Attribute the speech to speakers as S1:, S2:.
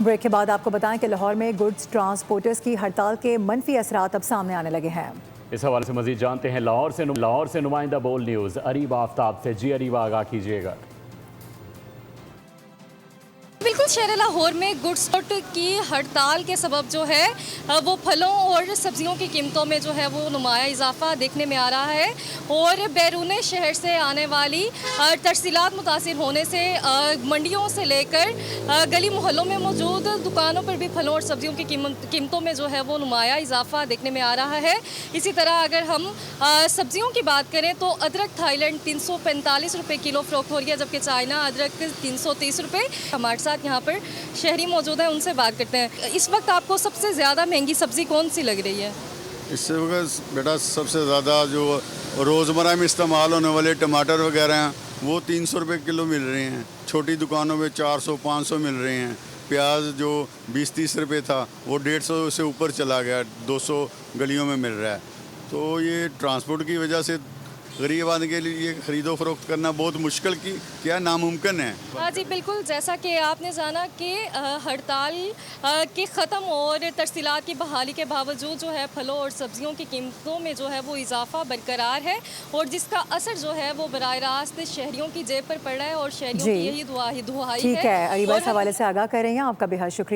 S1: Break के बाद आपको बताएं कि लाहौर में गुड्स ट्रांसपोर्टर्स की हड़ताल के मनफी असरात अब सामने आने लगे हैं।
S2: इस हवाले से मजीद जानते हैं लाहौर से नुमाइंदा बोल न्यूज़ अरीब आफ्ताब से। जी अरीब, आगाह कीजिएगा।
S3: बिल्कुल, शहर लाहौर में गुड्स की हड़ताल के सबब जो है वो फलों और सब्जियों की कीमतों में जो है वो नुमाया इजाफा देखने में आ रहा है और बैरून शहर से आने वाली तरसीलात मुतासिर होने से मंडियों से लेकर गली मोहल्लों में मौजूद दुकानों पर भी फलों और सब्जियों की कीमतों में जो है वो नुमाया इजाफा देखने में आ रहा है। इसी तरह अगर हम सब्जियों की बात करें तो अदरक थाईलैंड 345 रुपये किलो फ़रोख्त हो रही है, जबकि चाइना अदरक 330 रुपये। हमारे साथ यहाँ पर शहरी मौजूद है, उनसे बात करते हैं। इस वक्त आपको सबसे ज़्यादा महंगी सब्ज़ी कौन सी लग रही है?
S4: इससे वक्त बेटा सबसे ज़्यादा जो रोज़मर्रा में इस्तेमाल होने वाले टमाटर वगैरह हैं वो 300 रुपये किलो मिल रहे हैं। छोटी दुकानों में 400-500 मिल रहे हैं। प्याज जो 20-30 रुपये था वो 150 से ऊपर चला गया, 200 गलियों में मिल रहा है। तो ये ट्रांसपोर्ट की वजह से गरीब आदमी के लिए ख़रीदो फरोख्त करना बहुत मुश्किल की क्या नामुमकिन है।
S3: हाँ जी बिल्कुल, जैसा कि आपने जाना कि हड़ताल के ख़त्म और तरसीलात की बहाली के बावजूद जो है फलों और सब्जियों की कीमतों में जो है वो इजाफा बरकरार है और जिसका असर जो है वो बराह रास्त शहरियों की जेब पर पड़ रहा है और शहरियों की यही दुहाई है।
S1: ठीक है, अरीबा इस हवाले से आगाह कर रही हैं, आपका बेहद शुक्रिया।